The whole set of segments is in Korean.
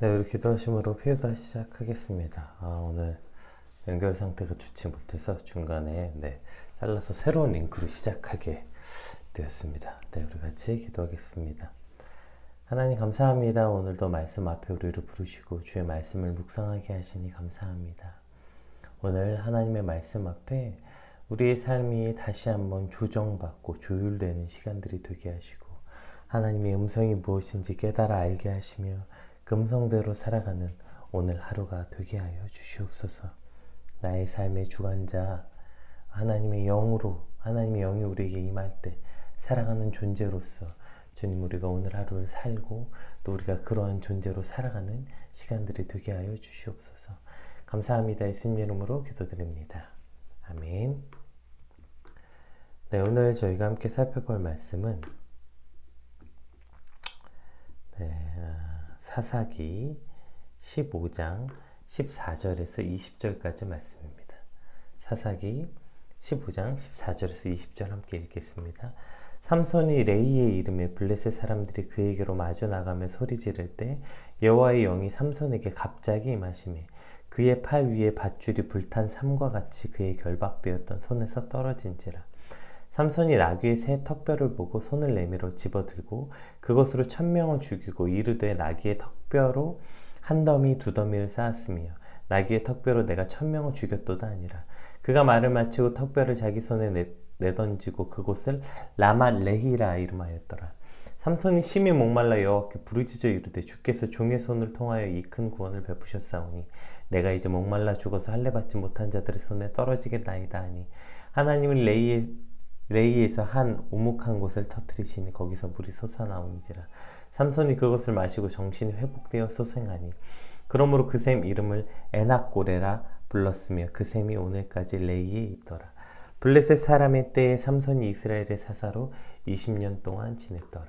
네, 우리 기도하심으로 피요다 시작하겠습니다. 오늘 연결 상태가 좋지 못해서 중간에 잘라서 새로운 링크로 시작하게 되었습니다. 네, 우리 같이 기도하겠습니다. 하나님 감사합니다. 오늘도 말씀 앞에 우리를 부르시고 주의 말씀을 묵상하게 하시니 감사합니다. 오늘 하나님의 말씀 앞에 우리의 삶이 다시 한번 조정받고 조율되는 시간들이 되게 하시고 하나님의 음성이 무엇인지 깨달아 알게 하시며 그 음성대로 살아가는 오늘 하루가 되게 하여 주시옵소서. 나의 삶의 주관자 하나님의 영으로 하나님의 영이 우리에게 임할 때 살아가는 존재로서 주님 우리가 오늘 하루를 살고 또 우리가 그러한 존재로 살아가는 시간들이 되게 하여 주시옵소서. 감사합니다. 예수님 이름으로 기도드립니다. 아멘. 네, 오늘 저희가 함께 살펴볼 말씀은 사사기 15장 14절에서 20절까지 말씀입니다. 사사기 15장 14절에서 20절 함께 읽겠습니다. 삼손이 레이의 이름에 블레셋 사람들이 그에게로 마주 나가며 소리 지를 때 여호와의 영이 삼손에게 갑자기 임하시매 그의 팔 위에 밧줄이 불탄 삼과 같이 그의 결박되었던 손에서 떨어진지라. 삼손이 나귀의 새 턱뼈를 보고 손을 내밀어 집어들고 그것으로 1000명을 죽이고 이르되 나귀의 턱뼈로 한 더미 두 더미를 쌓았으며 나귀의 턱뼈로 내가 1000명을 죽였도다 아니라. 그가 말을 마치고 턱뼈를 자기 손에 내던지고 그곳을 라맛레히라 이름하였더라. 삼손이 심히 목말라 여호와께 부르짖어 이르되 주께서 종의 손을 통하여 이 큰 구원을 베푸셨사오니 내가 이제 목말라 죽어서 할례 받지 못한 자들의 손에 떨어지겠나이다 하니 하나님은 레이에서 한 오목한 곳을 터뜨리시니 거기서 물이 솟아나오니지라. 삼손이 그것을 마시고 정신이 회복되어 소생하니 그러므로 그 샘 이름을 에낙고레라 불렀으며 그 샘이 오늘까지 레이에 있더라. 블레셋 사람의 때에 삼손이 이스라엘의 사사로 20년 동안 지냈더라.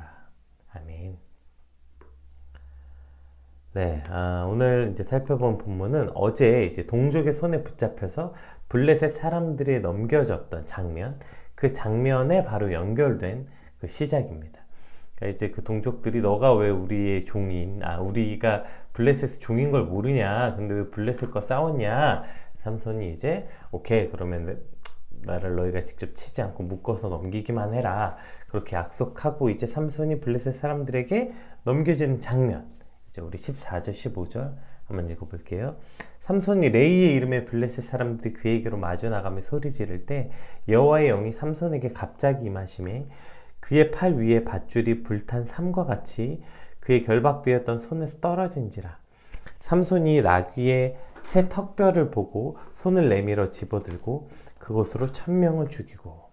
아멘. 네, 오늘 이제 살펴본 본문은 어제 이제 동족의 손에 붙잡혀서 블레셋 사람들이 넘겨졌던 장면, 그 장면에 바로 연결된 그 시작입니다. 그러니까 이제 그 동족들이 너가 왜 우리의 종인, 우리가 블레셋의 종인 걸 모르냐? 근데 왜 블레셋과 싸웠냐? 삼손이 이제 오케이 그러면 나를 너희가 직접 치지 않고 묶어서 넘기기만 해라. 그렇게 약속하고 이제 삼손이 블레셋 사람들에게 넘겨지는 장면. 이제 우리 14절, 15절 한번 읽어볼게요. 삼손이 레이의 이름에 블레셋 사람들이 그에게로 마주 나가며 소리 지를 때 여호와의 영이 삼손에게 갑자기 임하시매 그의 팔 위에 밧줄이 불탄 삼과 같이 그의 결박되었던 손에서 떨어진지라. 삼손이 나귀의 새 턱뼈를 보고 손을 내밀어 집어들고 그곳으로 1000명을 죽이고.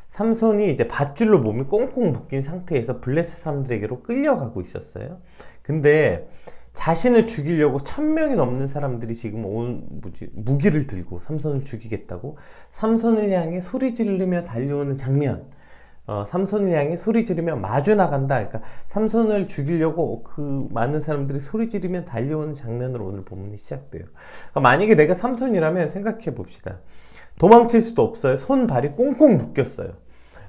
삼손이 이제 밧줄로 몸이 꽁꽁 묶인 상태에서 블레셋 사람들에게로 끌려가고 있었어요. 근데 자신을 죽이려고 1000명이 넘는 사람들이 지금 무기를 들고 삼손을 죽이겠다고 삼손을 향해 소리 지르며 달려오는 장면. 삼손을 향해 소리 지르며 마주 나간다. 그러니까 삼손을 죽이려고 그 많은 사람들이 소리 지르며 달려오는 장면으로 오늘 본문이 시작돼요. 그러니까 만약에 내가 삼손이라면 생각해 봅시다. 도망칠 수도 없어요. 손, 발이 꽁꽁 묶였어요.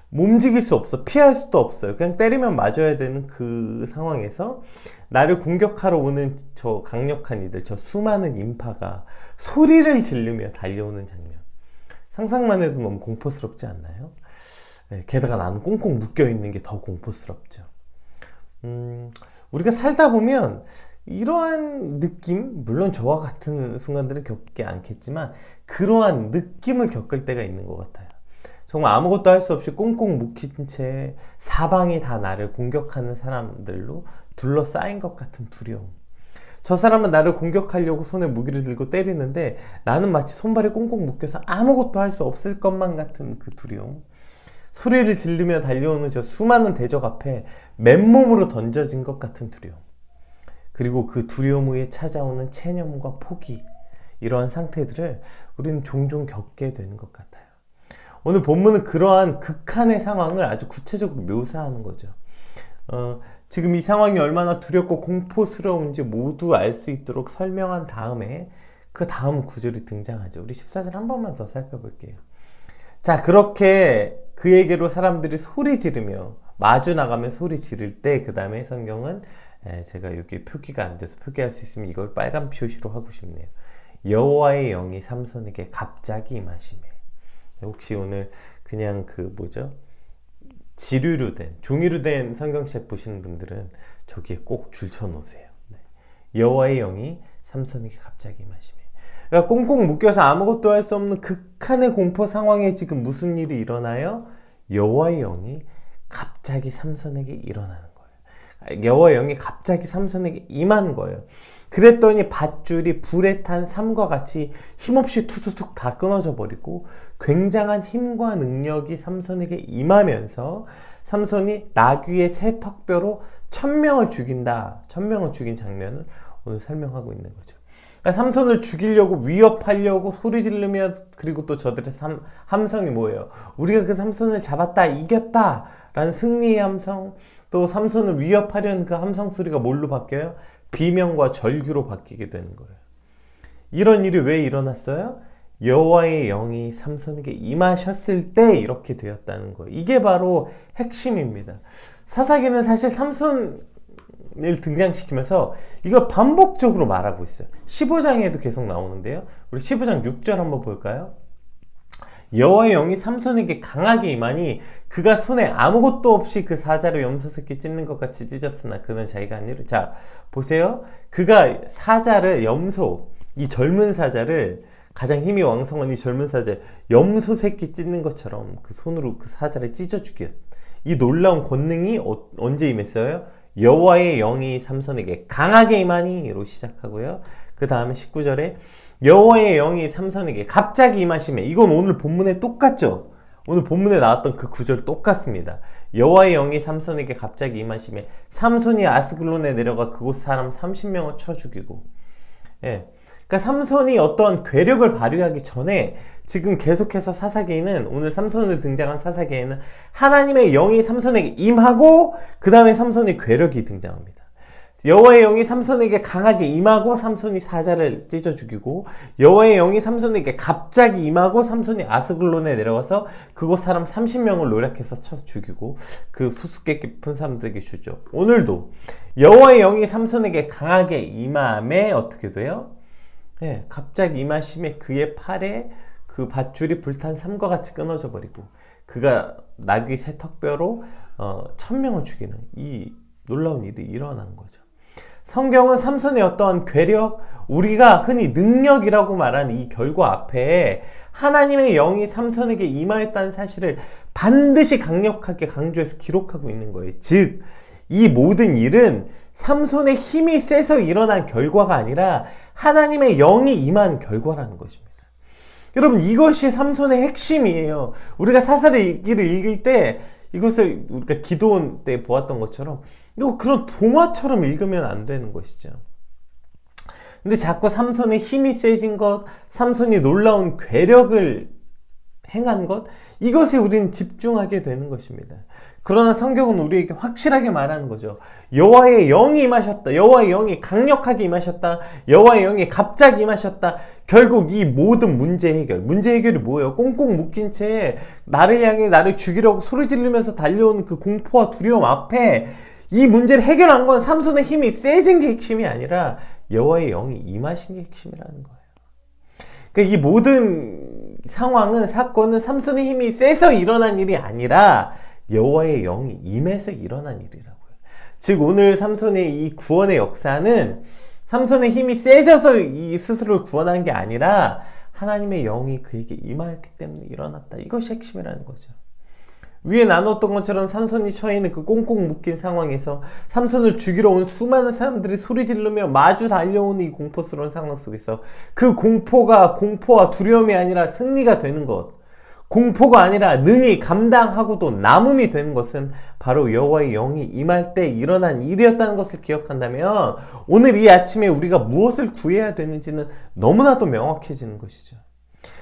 몸직일 수 없어. 피할 수도 없어요. 그냥 때리면 맞아야 되는 그 상황에서 나를 공격하러 오는 저 강력한 이들, 저 수많은 인파가 소리를 지르며 달려오는 장면. 상상만 해도 너무 공포스럽지 않나요? 게다가 나는 꽁꽁 묶여있는 게 더 공포스럽죠. 우리가 살다 보면 이러한 느낌, 물론 저와 같은 순간들은 겪지 않겠지만 그러한 느낌을 겪을 때가 있는 것 같아요. 정말 아무것도 할 수 없이 꽁꽁 묶인 채 사방이 다 나를 공격하는 사람들로 둘러싸인 것 같은 두려움. 저 사람은 나를 공격하려고 손에 무기를 들고 때리는데 나는 마치 손발이 꽁꽁 묶여서 아무것도 할 수 없을 것만 같은 그 두려움. 소리를 지르며 달려오는 저 수많은 대적 앞에 맨몸으로 던져진 것 같은 두려움. 그리고 그 두려움 위에 찾아오는 체념과 포기, 이러한 상태들을 우리는 종종 겪게 되는 것 같아요. 오늘 본문은 그러한 극한의 상황을 아주 구체적으로 묘사하는 거죠. 지금 이 상황이 얼마나 두렵고 공포스러운지 모두 알 수 있도록 설명한 다음에 그 다음 구절이 등장하죠. 우리 14절 한 번만 더 살펴볼게요. 자, 그렇게 그에게로 사람들이 소리 지르며 마주 나가면 소리 지를 때, 그 다음에 성경은 제가 여기 표기가 안 돼서 표기할 수 있으면 이걸 빨간 표시로 하고 싶네요. 여호와의 영이 삼손에게 갑자기 임하시매. 혹시 오늘 그냥 지류로 된, 종이로 된 성경책 보시는 분들은 저기에 꼭 줄쳐 놓으세요. 네. 여호와의 영이 삼손에게 갑자기 임하시매. 그러니까 꽁꽁 묶여서 아무것도 할 수 없는 극한의 공포 상황에 지금 무슨 일이 일어나요? 여호와의 영이 갑자기 삼손에게 일어나는 거예요. 여호와의 영이 갑자기 삼손에게 임한 거예요. 그랬더니 밧줄이 불에 탄 삼과 같이 힘없이 툭툭툭 다 끊어져 버리고 굉장한 힘과 능력이 삼손에게 임하면서 삼손이 나귀의 새 턱뼈로 1000명을 죽인다. 1000명을 죽인 장면을 오늘 설명하고 있는 거죠. 그러니까 삼손을 죽이려고 위협하려고 소리 지르며, 그리고 또 저들의 함성이 뭐예요? 우리가 그 삼손을 잡았다, 이겼다 라는 승리의 함성, 또 삼손을 위협하려는 그 함성 소리가 뭘로 바뀌어요? 비명과 절규로 바뀌게 되는 거예요. 이런 일이 왜 일어났어요? 여호와의 영이 삼손에게 임하셨을 때 이렇게 되었다는 거예요. 이게 바로 핵심입니다. 사사기는 사실 삼손을 등장시키면서 이걸 반복적으로 말하고 있어요. 15장에도 계속 나오는데요. 우리 15장 6절 한번 볼까요? 여호와의 영이 삼손에게 강하게 임하니 그가 손에 아무것도 없이 그 사자를 염소 새끼 찢는 것 같이 찢었으나 그는 자기가 한 일을, 자 보세요. 그가 사자를, 염소, 이 젊은 사자를, 가장 힘이 왕성한 이 젊은 사자 염소 새끼 찢는 것처럼 그 손으로 그 사자를 찢어 죽여. 이 놀라운 권능이 언제 임했어요? 여호와의 영이 삼손에게 강하게 임하니로 시작하고요. 그 다음에 19절에 여호와의 영이 삼손에게 갑자기 임하시매. 이건 오늘 본문에 똑같죠? 오늘 본문에 나왔던 그 구절 똑같습니다. 여호와의 영이 삼손에게 갑자기 임하시매 삼손이 아스글론에 내려가 그곳 사람 30명을 쳐 죽이고. 그러니까 삼손이 어떤 괴력을 발휘하기 전에 지금 계속해서 사사기에는, 오늘 삼손을 등장한 사사기에는 하나님의 영이 삼손에게 임하고 그 다음에 삼손의 괴력이 등장합니다. 여호와의 영이 삼손에게 강하게 임하고 삼손이 사자를 찢어 죽이고, 여호와의 영이 삼손에게 갑자기 임하고 삼손이 아스글론에 내려가서 그곳 사람 30명을 노략해서 쳐서 죽이고 그 수수께 깊은 사람들에게 주죠. 오늘도 여호와의 영이 삼손에게 강하게 임함에 어떻게 돼요? 갑자기 임하심에 그의 팔에 그 밧줄이 불탄 삼과 같이 끊어져 버리고 그가 나귀 새 턱뼈로 1000명을 죽이는 이 놀라운 일이 일어난 거죠. 성경은 삼손의 어떠한 괴력, 우리가 흔히 능력이라고 말하는 이 결과 앞에 하나님의 영이 삼손에게 임하였다는 사실을 반드시 강력하게 강조해서 기록하고 있는 거예요. 즉, 이 모든 일은 삼손의 힘이 세서 일어난 결과가 아니라 하나님의 영이 임한 결과라는 것입니다. 여러분, 이것이 삼손의 핵심이에요. 우리가 사사기를 읽을 때 이것을 우리가 기도원 때 보았던 것처럼 이거 그런 동화처럼 읽으면 안 되는 것이죠. 근데 자꾸 삼손의 힘이 세진 것, 삼손이 놀라운 괴력을 행한 것, 이것에 우리는 집중하게 되는 것입니다. 그러나 성경은 우리에게 확실하게 말하는 거죠. 여호와의 영이 임하셨다. 여호와의 영이 강력하게 임하셨다. 여호와의 영이 갑자기 임하셨다. 결국 이 모든 문제 해결이 뭐예요? 꽁꽁 묶인 채 나를 향해 나를 죽이려고 소리 지르면서 달려오는 그 공포와 두려움 앞에 이 문제를 해결한 건 삼손의 힘이 세진 게 핵심이 아니라 여호와의 영이 임하신 게 핵심이라는 거예요. 그러니까 이 모든 상황은, 사건은 삼손의 힘이 세서 일어난 일이 아니라 여호와의 영이 임해서 일어난 일이라고요. 즉, 오늘 삼손의 이 구원의 역사는 삼손의 힘이 세져서 이 스스로를 구원한 게 아니라 하나님의 영이 그에게 임하였기 때문에 일어났다. 이것이 핵심이라는 거죠. 위에 나눴던 것처럼 삼손이 처해 있는 그 꽁꽁 묶인 상황에서 삼손을 죽이러 온 수많은 사람들이 소리 지르며 마주 달려오는 이 공포스러운 상황 속에서 그 공포가 공포와 두려움이 아니라 승리가 되는 것, 공포가 아니라 능히 감당하고도 남음이 되는 것은 바로 여호와의 영이 임할 때 일어난 일이었다는 것을 기억한다면 오늘 이 아침에 우리가 무엇을 구해야 되는지는 너무나도 명확해지는 것이죠.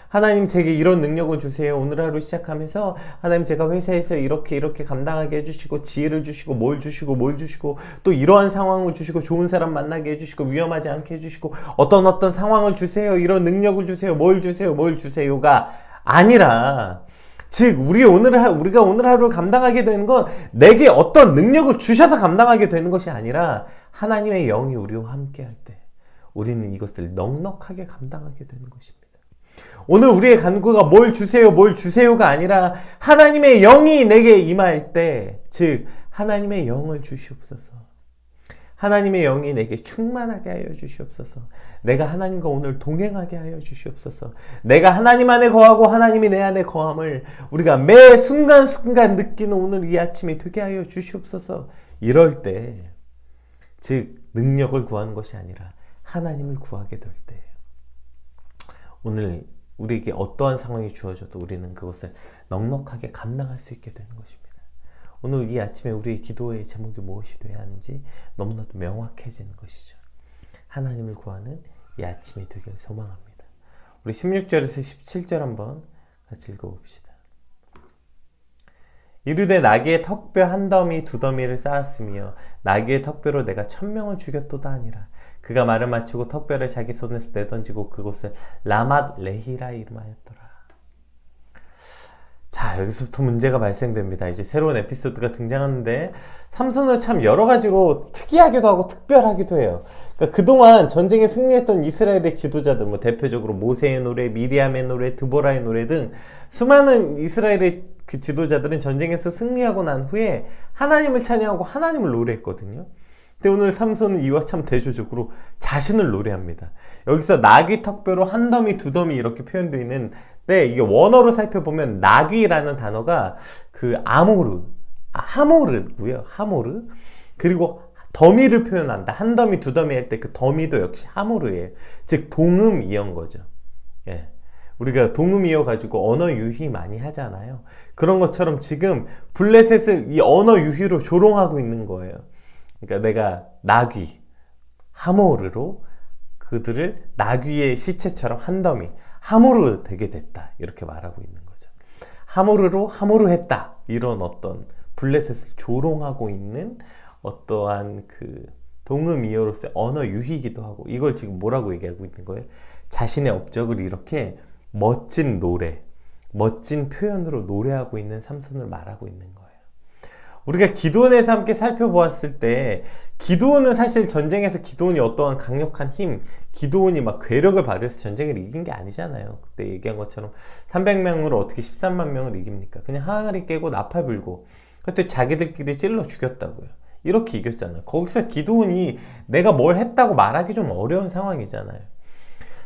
하나님, 제게 이런 능력을 주세요. 오늘 하루 시작하면서 하나님, 제가 회사에서 이렇게 감당하게 해주시고 지혜를 주시고 뭘 주시고 또 이러한 상황을 주시고 좋은 사람 만나게 해주시고 위험하지 않게 해주시고 어떤 상황을 주세요. 이런 능력을 주세요. 뭘 주세요가 아니라 즉 우리가 오늘 하루를 감당하게 되는 건 내게 어떤 능력을 주셔서 감당하게 되는 것이 아니라 하나님의 영이 우리와 함께 할 때 우리는 이것을 넉넉하게 감당하게 되는 것입니다. 오늘 우리의 간구가 뭘 주세요가 아니라 하나님의 영이 내게 임할 때, 즉 하나님의 영을 주시옵소서. 하나님의 영이 내게 충만하게 하여 주시옵소서. 내가 하나님과 오늘 동행하게 하여 주시옵소서. 내가 하나님 안에 거하고 하나님이 내 안에 거함을 우리가 매 순간순간 느끼는 오늘 이 아침이 되게 하여 주시옵소서. 이럴 때, 즉 능력을 구하는 것이 아니라 하나님을 구하게 될 때, 오늘 우리에게 어떠한 상황이 주어져도 우리는 그것을 넉넉하게 감당할 수 있게 되는 것입니다. 오늘 이 아침에 우리의 기도의 제목이 무엇이 되어야 하는지 너무나도 명확해지는 것이죠. 하나님을 구하는 이 아침이 되길 소망합니다. 우리 16절에서 17절 한번 같이 읽어봅시다. 이르되 나귀의 턱뼈 한 더미 두 더미를 쌓았으며 나귀의 턱뼈로 내가 1000명을 죽였도다 하니라. 그가 말을 마치고 턱뼈를 자기 손에서 내던지고 그곳을 라맛 레히라 이름하였더라. 자, 여기서부터 문제가 발생됩니다. 이제 새로운 에피소드가 등장하는데 삼손은 참 여러 가지로 특이하기도 하고 특별하기도 해요. 그러니까 그동안 전쟁에 승리했던 이스라엘의 지도자들, 뭐 대표적으로 모세의 노래, 미리암의 노래, 드보라의 노래 등 수많은 이스라엘의 그 지도자들은 전쟁에서 승리하고 난 후에 하나님을 찬양하고 하나님을 노래했거든요. 근데 오늘 삼손은 이와 참 대조적으로 자신을 노래합니다. 여기서 나귀 턱뼈로 한 더미 두 더미 이렇게 표현되어 있는데, 이게 원어로 살펴보면 나귀라는 단어가 그 하모르고요. 하모르. 그리고 더미를 표현한다. 한 더미 두 더미 할 때 그 더미도 역시 하모르예요. 즉 동음 이어인 거죠. 예. 우리가 동음 이어 가지고 언어 유희 많이 하잖아요. 그런 것처럼 지금 블레셋을 이 언어 유희로 조롱하고 있는 거예요. 그러니까 내가 나귀, 하모르로 그들을 나귀의 시체처럼 한 더미, 하모르 되게 됐다. 이렇게 말하고 있는 거죠. 하모르로 하모르했다. 이런 어떤 블레셋을 조롱하고 있는 어떠한 그 동음이어로서의 언어 유희이기도 하고, 이걸 지금 뭐라고 얘기하고 있는 거예요? 자신의 업적을 이렇게 멋진 노래, 멋진 표현으로 노래하고 있는 삼손을 말하고 있는 거예요. 우리가 기드온에서 함께 살펴보았을 때, 기드온은 사실 전쟁에서 기드온이 어떠한 강력한 힘, 기드온이 막 괴력을 발휘해서 전쟁을 이긴 게 아니잖아요. 그때 얘기한 것처럼 300명으로 어떻게 13만 명을 이깁니까? 그냥 항아리 깨고 나팔 불고 그때 자기들끼리 찔러 죽였다고요. 이렇게 이겼잖아요. 거기서 기드온이 내가 뭘 했다고 말하기 좀 어려운 상황이잖아요.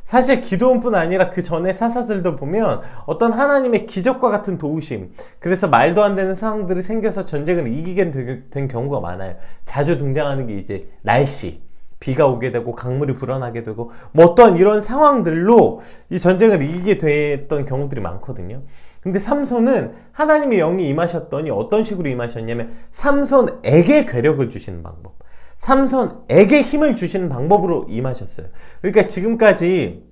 사실 기드온뿐 아니라 그 전에 사사들도 보면 어떤 하나님의 기적과 같은 도우심, 그래서 말도 안 되는 상황들이 생겨서 전쟁을 이기게 된 경우가 많아요. 자주 등장하는 게 이제 날씨, 비가 오게 되고 강물이 불어나게 되고 뭐 어떠한 이런 상황들로 이 전쟁을 이기게 됐던 경우들이 많거든요. 근데 삼손은 하나님의 영이 임하셨더니 어떤 식으로 임하셨냐면 삼손에게 괴력을 주시는 방법, 삼손에게 힘을 주시는 방법으로 임하셨어요. 그러니까 지금까지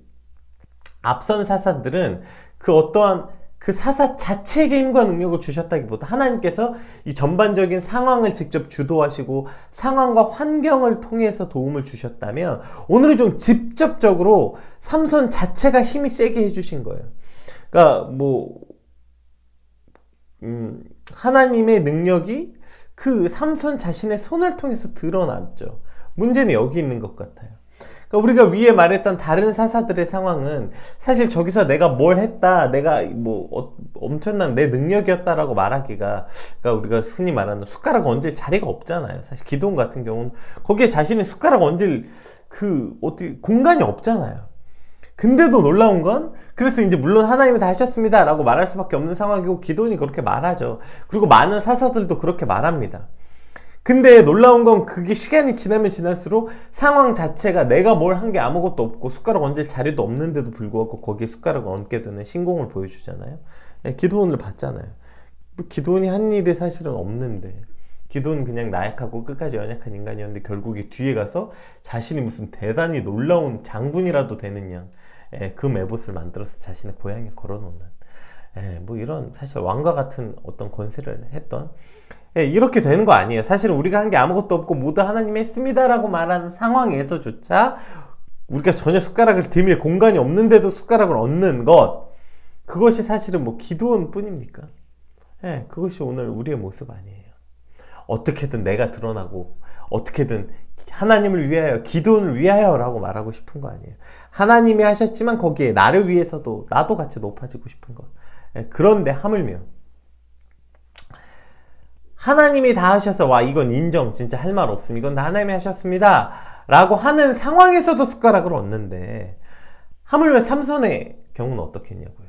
앞선 사사들은 그 어떠한 그 사사 자체에게 힘과 능력을 주셨다기보다 하나님께서 이 전반적인 상황을 직접 주도하시고 상황과 환경을 통해서 도움을 주셨다면, 오늘은 좀 직접적으로 삼손 자체가 힘이 세게 해주신 거예요. 그러니까 하나님의 능력이 그 삼손 자신의 손을 통해서 드러났죠. 문제는 여기 있는 것 같아요. 그러니까 우리가 위에 말했던 다른 사사들의 상황은 사실 저기서 내가 뭘 했다, 내가 엄청난 내 능력이었다라고 말하기가, 그러니까 우리가 흔히 말하는 숟가락 얹을 자리가 없잖아요. 사실 기드온 같은 경우는 거기에 자신이 숟가락 얹을 공간이 없잖아요. 근데도 놀라운 건, 그래서 이제 물론 하나님이 다 하셨습니다 라고 말할 수밖에 없는 상황이고, 기드온이 그렇게 말하죠. 그리고 많은 사사들도 그렇게 말합니다. 근데 놀라운 건 그게 시간이 지나면 지날수록 상황 자체가 내가 뭘 한 게 아무것도 없고 숟가락 얹을 자리도 없는데도 불구하고 거기에 숟가락을 얹게 되는 신공을 보여주잖아요. 기드온을 봤잖아요. 기드온이 한 일이 사실은 없는데, 기드온은 그냥 나약하고 끝까지 연약한 인간이었는데 결국에 뒤에 가서 자신이 무슨 대단히 놀라운 장군이라도 되는 양, 그 메봇을 만들어서 자신의 고향에 걸어놓는, 이런 사실 왕과 같은 어떤 권세를 했던, 이렇게 되는 거 아니에요. 사실은 우리가 한 게 아무것도 없고 모두 하나님이 했습니다 라고 말하는 상황에서조차 우리가 전혀 숟가락을 들밀 공간이 없는데도 숟가락을 얹는 것, 그것이 사실은 뭐 기도원 뿐입니까? 예, 그것이 오늘 우리의 모습 아니에요. 어떻게든 내가 드러나고 어떻게든 하나님을 위하여, 기도원을 위하여 라고 말하고 싶은 거 아니에요. 하나님이 하셨지만 거기에 나를 위해서도 나도 같이 높아지고 싶은 거. 예, 그런데 하물며 하나님이 다 하셔서 와 이건 인정, 진짜 할 말 없음, 이건 다 하나님이 하셨습니다 라고 하는 상황에서도 숟가락을 얹는데, 하물며 삼손의 경우는 어떻겠냐고요.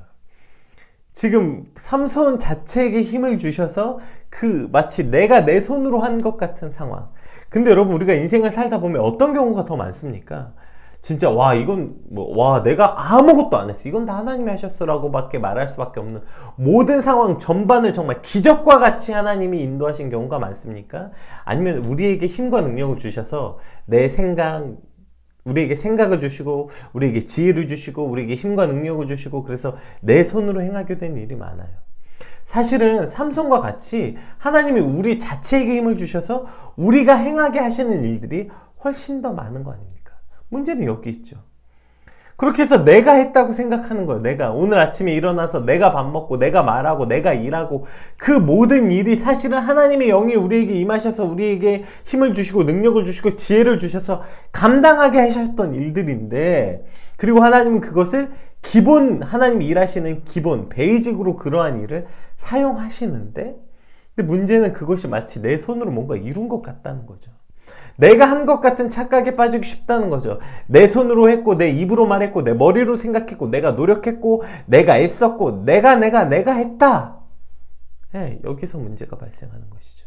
지금 삼손 자체에게 힘을 주셔서 그 마치 내가 내 손으로 한 것 같은 상황. 근데 여러분, 우리가 인생을 살다 보면 어떤 경우가 더 많습니까? 진짜 와 이건 와 내가 아무것도 안 했어, 이건 다 하나님이 하셨어 라고 밖에 말할 수밖에 없는 모든 상황 전반을 정말 기적과 같이 하나님이 인도하신 경우가 많습니까? 아니면 우리에게 힘과 능력을 주셔서 내 생각, 우리에게 생각을 주시고 우리에게 지혜를 주시고 우리에게 힘과 능력을 주시고 그래서 내 손으로 행하게 된 일이 많아요. 사실은 삼손과 같이 하나님이 우리 자체에게 힘을 주셔서 우리가 행하게 하시는 일들이 훨씬 더 많은 거 아닙니까? 문제는 여기 있죠. 그렇게 해서 내가 했다고 생각하는 거예요. 내가 오늘 아침에 일어나서 내가 밥 먹고 내가 말하고 내가 일하고 그 모든 일이 사실은 하나님의 영이 우리에게 임하셔서 우리에게 힘을 주시고 능력을 주시고 지혜를 주셔서 감당하게 하셨던 일들인데, 그리고 하나님은 그것을 기본, 하나님이 일하시는 기본 베이직으로 그러한 일을 사용하시는데, 근데 문제는 그것이 마치 내 손으로 뭔가 이룬 것 같다는 거죠. 내가 한 것 같은 착각에 빠지기 쉽다는 거죠. 내 손으로 했고 내 입으로 말했고 내 머리로 생각했고 내가 노력했고 내가 애썼고 내가 했다. 네, 여기서 문제가 발생하는 것이죠.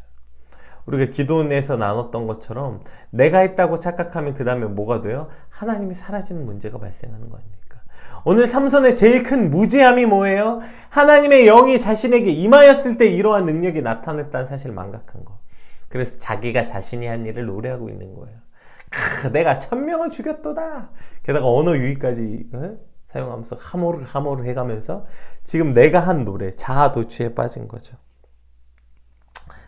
우리가 기도원에서 나눴던 것처럼 내가 했다고 착각하면 그 다음에 뭐가 돼요? 하나님이 사라지는 문제가 발생하는 거 아닙니까? 오늘 삼손의 제일 큰 무지함이 뭐예요? 하나님의 영이 자신에게 임하였을 때 이러한 능력이 나타났다는 사실을 망각한 거. 그래서 자기가 자신이 한 일을 노래하고 있는 거예요. 내가 1000명을 죽였도다. 게다가 언어 유희까지 사용하면서 하모를 해가면서 지금 내가 한 노래, 자아 도취에 빠진 거죠.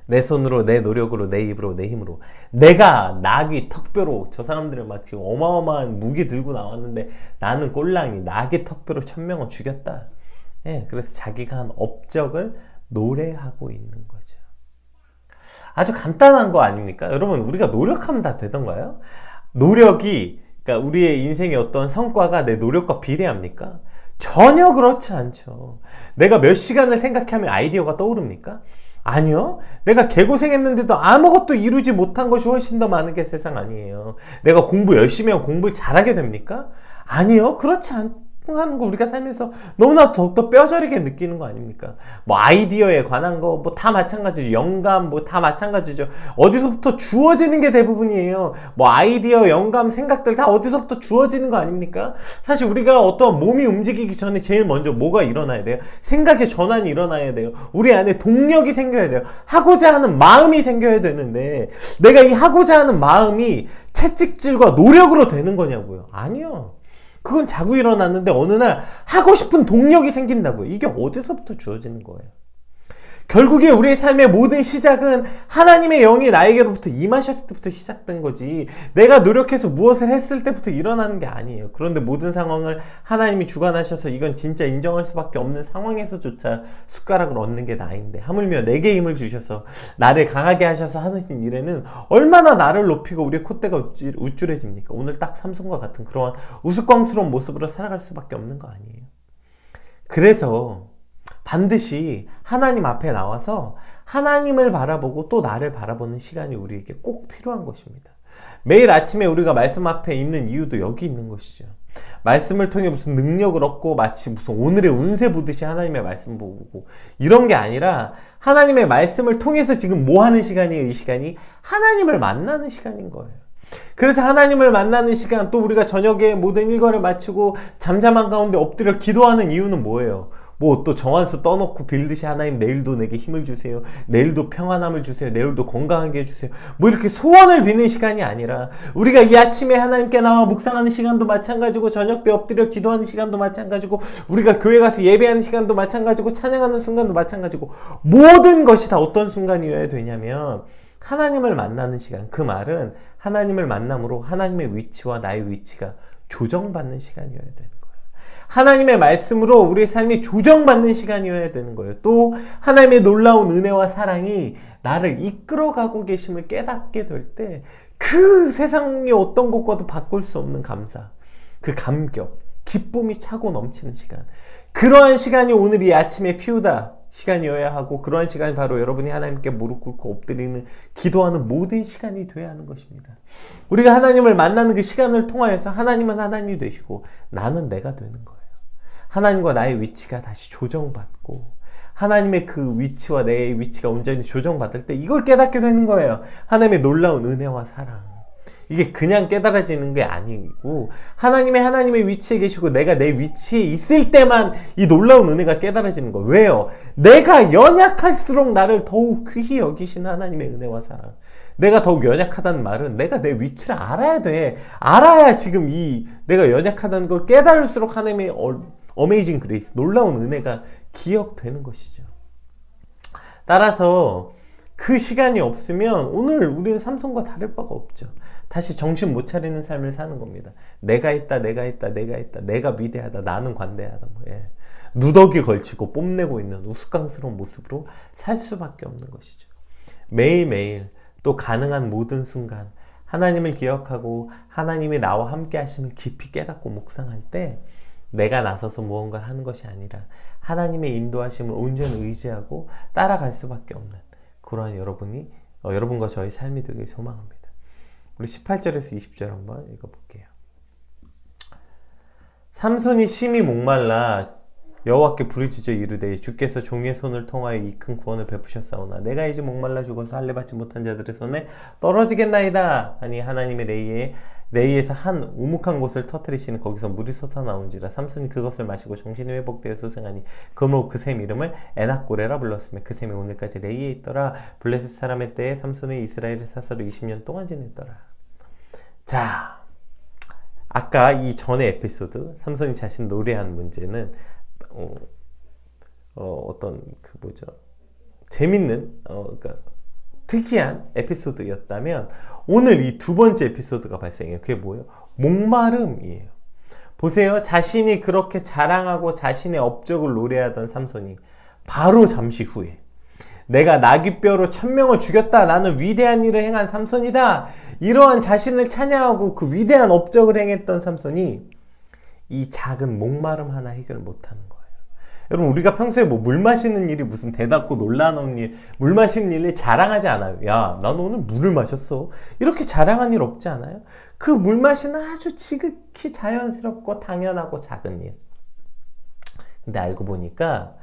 내 손으로, 내 노력으로, 내 입으로, 내 힘으로 내가 낙이 턱뼈로, 저 사람들은 막 지금 어마어마한 무기 들고 나왔는데 나는 꼴랑이 낙이 턱뼈로 1000명을 죽였다. 예, 그래서 자기가 한 업적을 노래하고 있는 거죠. 아주 간단한 거 아닙니까? 여러분, 우리가 노력하면 다 되던가요? 노력이, 그러니까 우리의 인생의 어떤 성과가 내 노력과 비례합니까? 전혀 그렇지 않죠. 내가 몇 시간을 생각하면 아이디어가 떠오릅니까? 아니요. 내가 개고생했는데도 아무것도 이루지 못한 것이 훨씬 더 많은 게 세상 아니에요. 내가 공부 열심히 하고 공부를 잘하게 됩니까? 아니요. 그렇지 않죠. 하는 거 우리가 살면서 너무나 더욱더 뼈저리게 느끼는 거 아닙니까? 뭐 아이디어에 관한 거 뭐 다 마찬가지죠. 영감 뭐 다 마찬가지죠. 어디서부터 주어지는 게 대부분이에요. 뭐 아이디어, 영감, 생각들 다 어디서부터 주어지는 거 아닙니까? 사실 우리가 어떤 몸이 움직이기 전에 제일 먼저 뭐가 일어나야 돼요? 생각의 전환이 일어나야 돼요. 우리 안에 동력이 생겨야 돼요. 하고자 하는 마음이 생겨야 되는데, 내가 이 하고자 하는 마음이 채찍질과 노력으로 되는 거냐고요? 아니요. 그건 자고 일어났는데 어느 날 하고 싶은 동력이 생긴다고요. 이게 어디서부터 주어지는 거예요? 결국에 우리의 삶의 모든 시작은 하나님의 영이 나에게로부터 임하셨을 때부터 시작된 거지, 내가 노력해서 무엇을 했을 때부터 일어나는 게 아니에요. 그런데 모든 상황을 하나님이 주관하셔서 이건 진짜 인정할 수밖에 없는 상황에서조차 숟가락을 얹는 게 나인데, 하물며 내게 힘을 주셔서 나를 강하게 하셔서 하신 일에는 얼마나 나를 높이고 우리의 콧대가 우쭐해집니까? 오늘 딱 삼손과 같은 그러한 우스꽝스러운 모습으로 살아갈 수밖에 없는 거 아니에요. 그래서 반드시 하나님 앞에 나와서 하나님을 바라보고 또 나를 바라보는 시간이 우리에게 꼭 필요한 것입니다. 매일 아침에 우리가 말씀 앞에 있는 이유도 여기 있는 것이죠. 말씀을 통해 무슨 능력을 얻고 마치 무슨 오늘의 운세 보듯이 하나님의 말씀 보고 이런 게 아니라, 하나님의 말씀을 통해서 지금 뭐 하는 시간이에요? 이 시간이 하나님을 만나는 시간인 거예요. 그래서 하나님을 만나는 시간, 또 우리가 저녁에 모든 일과를 마치고 잠잠한 가운데 엎드려 기도하는 이유는 뭐예요? 뭐 또 정한수 떠놓고 빌듯이 하나님 내일도 내게 힘을 주세요, 내일도 평안함을 주세요, 내일도 건강하게 해주세요, 뭐 이렇게 소원을 비는 시간이 아니라, 우리가 이 아침에 하나님께 나와 묵상하는 시간도 마찬가지고, 저녁 때 엎드려 기도하는 시간도 마찬가지고, 우리가 교회 가서 예배하는 시간도 마찬가지고, 찬양하는 순간도 마찬가지고, 모든 것이 다 어떤 순간이어야 되냐면 하나님을 만나는 시간. 그 말은 하나님을 만남으로 하나님의 위치와 나의 위치가 조정받는 시간이어야 되는 거예요. 하나님의 말씀으로 우리의 삶이 조정받는 시간이어야 되는 거예요. 또 하나님의 놀라운 은혜와 사랑이 나를 이끌어가고 계심을 깨닫게 될 때 그 세상의 어떤 것과도 바꿀 수 없는 감사, 그 감격, 기쁨이 차고 넘치는 시간, 그러한 시간이 오늘 이 아침에 피우다 시간이어야 하고, 그러한 시간이 바로 여러분이 하나님께 무릎 꿇고 엎드리는 기도하는 모든 시간이 되어야 하는 것입니다. 우리가 하나님을 만나는 그 시간을 통하여서 하나님은 하나님이 되시고 나는 내가 되는 거예요. 하나님과 나의 위치가 다시 조정받고, 하나님의 그 위치와 내 위치가 온전히 조정받을 때 이걸 깨닫게 되는 거예요. 하나님의 놀라운 은혜와 사랑. 이게 그냥 깨달아지는 게 아니고 하나님의 위치에 계시고 내가 내 위치에 있을 때만 이 놀라운 은혜가 깨달아지는 거예요. 왜요? 내가 연약할수록 나를 더욱 귀히 여기시는 하나님의 은혜와 사랑. 내가 더욱 연약하다는 말은 내가 내 위치를 알아야 돼. 알아야 지금 이 내가 연약하다는 걸 깨달을수록 하나님의 어메이징 그레이스, 놀라운 은혜가 기억되는 것이죠. 따라서 그 시간이 없으면 오늘 우리는 삼손과 다를 바가 없죠. 다시 정신 못 차리는 삶을 사는 겁니다. 내가 있다, 내가 위대하다, 나는 관대하다. 누더기 걸치고 뽐내고 있는 우스꽝스러운 모습으로 살 수밖에 없는 것이죠. 매일매일 또 가능한 모든 순간 하나님을 기억하고 하나님이 나와 함께 하심을 깊이 깨닫고 묵상할 때 내가 나서서 무언가를 하는 것이 아니라 하나님의 인도하심을 온전히 의지하고 따라갈 수밖에 없는 그러한 여러분과 저의 삶이 되길 소망합니다. 우리 18절에서 20절 한번 읽어볼게요. 삼손이 심히 목말라 여호와께 부르짖어 이르되 주께서 종의 손을 통하여 이 큰 구원을 베푸셨사오나 내가 이제 목말라 죽어서 할례 받지 못한 자들의 손에 떨어지겠나이다. 아니 하나님의 레이에서 한 우묵한 곳을 터뜨리시는 거기서 물이 솟아나온지라 삼손이 그것을 마시고 정신이 회복되어 소생하니 그러므로 그 샘 이름을 에낙고레라 불렀으며 그 샘이 오늘까지 레이에 있더라. 블레셋 사람의 때에 삼손이 이스라엘을 사서로 20년 동안 지냈더라. 자, 아까 이 전의 에피소드 삼손이 자신 노래한 문제는 재밌는 그러니까 특이한 에피소드였다면 오늘 이 두 번째 에피소드가 발생해요. 그게 뭐예요? 목마름이에요. 보세요. 자신이 그렇게 자랑하고 자신의 업적을 노래하던 삼손이 바로 잠시 후에 내가 나귀뼈로 1000명을 죽였다. 나는 위대한 일을 행한 삼손이다. 이러한 자신을 찬양하고 그 위대한 업적을 행했던 삼손이 이 작은 목마름 하나 해결 못하는 거예요. 여러분 우리가 평소에 물 마시는 일이 무슨 대단하고 놀라운 일, 물 마시는 일을 자랑하지 않아요. 야, 난 오늘 물을 마셨어. 이렇게 자랑한 일 없지 않아요? 그 물 마시는 아주 지극히 자연스럽고 당연하고 작은 일. 근데 알고 보니까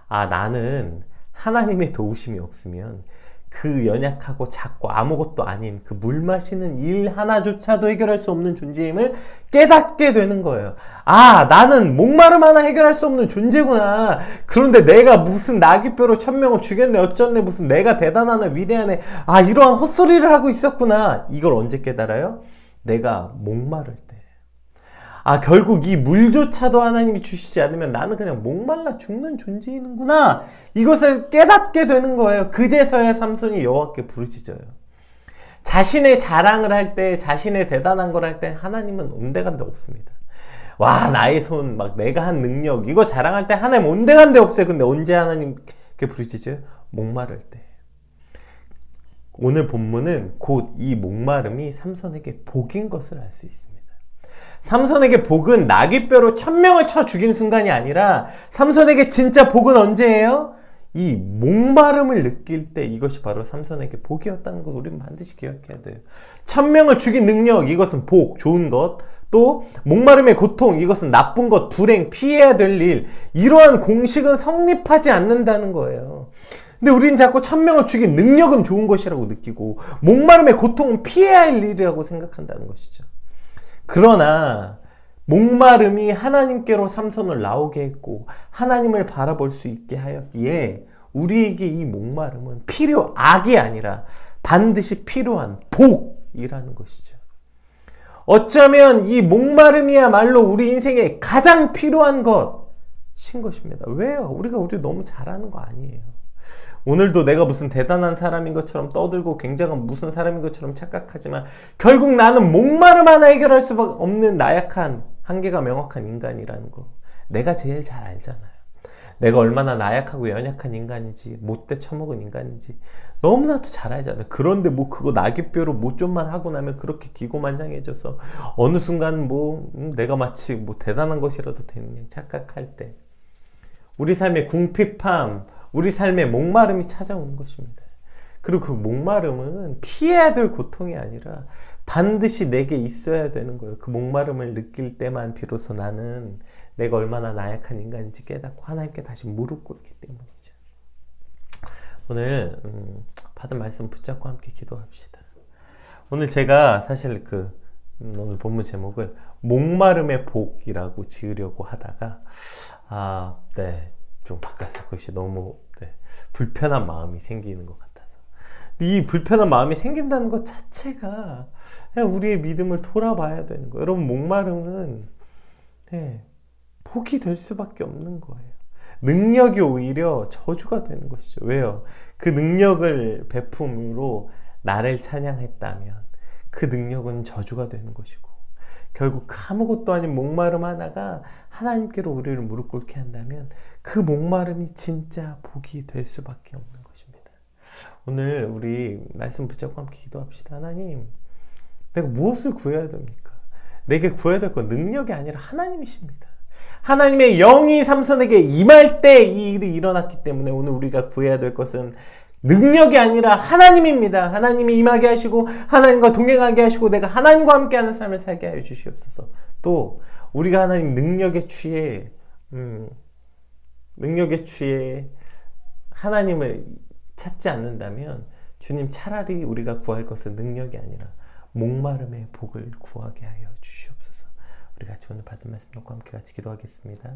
나는 하나님의 도우심이 없으면 그 연약하고 작고 아무것도 아닌 그 물 마시는 일 하나조차도 해결할 수 없는 존재임을 깨닫게 되는 거예요. 나는 목마름 하나 해결할 수 없는 존재구나. 그런데 내가 무슨 나귀뼈로 1000명을 죽였네 어쩌네 무슨 내가 대단하네 위대하네 이러한 헛소리를 하고 있었구나. 이걸 언제 깨달아요? 내가 목마를 때. 결국 이 물조차도 하나님이 주시지 않으면 나는 그냥 목말라 죽는 존재이는구나. 이것을 깨닫게 되는 거예요. 그제서야 삼손이 여호와께 부르짖어요. 자신의 자랑을 할 때, 자신의 대단한 걸 할 때 하나님은 온데간데 없습니다. 나의 손, 내가 한 능력, 이거 자랑할 때 하나님 온데간데 없어요. 근데 언제 하나님께 부르짖어요? 목마를 때. 오늘 본문은 곧 이 목마름이 삼손에게 복인 것을 알 수 있습니다. 삼손에게 복은 나귀뼈로 1000명을 쳐 죽인 순간이 아니라 삼손에게 진짜 복은 언제예요? 이 목마름을 느낄 때 이것이 바로 삼손에게 복이었다는 걸 우리는 반드시 기억해야 돼요. 1000명을 죽인 능력, 이것은 복, 좋은 것. 또 목마름의 고통, 이것은 나쁜 것, 불행, 피해야 될 일. 이러한 공식은 성립하지 않는다는 거예요. 근데 우리는 자꾸 1000명을 죽인 능력은 좋은 것이라고 느끼고 목마름의 고통은 피해야 할 일이라고 생각한다는 것이죠. 그러나 목마름이 하나님께로 삼손을 나오게 했고 하나님을 바라볼 수 있게 하였기에 우리에게 이 목마름은 악이 아니라 반드시 필요한 복이라는 것이죠. 어쩌면 이 목마름이야말로 우리 인생에 가장 필요한 것인 것입니다. 왜요? 우리가 너무 잘하는 거 아니에요. 오늘도 내가 무슨 대단한 사람인 것처럼 떠들고 굉장한 무슨 사람인 것처럼 착각하지만 결국 나는 목마름 하나 해결할 수 없는 나약한 한계가 명확한 인간이라는 거. 내가 제일 잘 알잖아요. 내가 얼마나 나약하고 연약한 인간인지, 못돼 처먹은 인간인지 너무나도 잘 알잖아요. 그런데 뭐 그거 낙엽뼈로 뭐 좀만 하고 나면 그렇게 기고만장해져서 어느 순간 뭐 내가 마치 뭐 대단한 것이라도 되는 착각할 때 우리 삶의 궁핍함, 우리 삶의 목마름이 찾아오는 것입니다. 그리고 그 목마름은 피해야 될 고통이 아니라 반드시 내게 있어야 되는 거예요. 그 목마름을 느낄 때만 비로소 나는 내가 얼마나 나약한 인간인지 깨닫고 하나님께 다시 무릎 꿇기 때문이죠. 오늘 받은 말씀 붙잡고 함께 기도합시다. 오늘 제가 사실 오늘 본문 제목을 목마름의 복이라고 지으려고 하다가 좀 바꿨을 것이 너무 불편한 마음이 생기는 것 같아서 이 불편한 마음이 생긴다는 것 자체가 그냥 우리의 믿음을 돌아봐야 되는 거예요. 여러분 목마름은 복이 될 수밖에 없는 거예요. 능력이 오히려 저주가 되는 것이죠. 왜요? 그 능력을 베품으로 나를 찬양했다면 그 능력은 저주가 되는 것이고 결국 아무것도 아닌 목마름 하나가 하나님께로 우리를 무릎 꿇게 한다면 그 목마름이 진짜 복이 될 수밖에 없는 것입니다. 오늘 우리 말씀 붙잡고 함께 기도합시다. 하나님, 내가 무엇을 구해야 됩니까? 내게 구해야 될 건 능력이 아니라 하나님이십니다. 하나님의 영이 삼손에게 임할 때 이 일이 일어났기 때문에 오늘 우리가 구해야 될 것은 능력이 아니라 하나님입니다. 하나님이 임하게 하시고 하나님과 동행하게 하시고 내가 하나님과 함께하는 삶을 살게 하여 주시옵소서. 또 우리가 하나님 능력에 취해 하나님을 찾지 않는다면 주님 차라리 우리가 구할 것은 능력이 아니라 목마름의 복을 구하게 하여 주시옵소서. 우리 같이 오늘 받은 말씀 놓고 함께 같이 기도하겠습니다.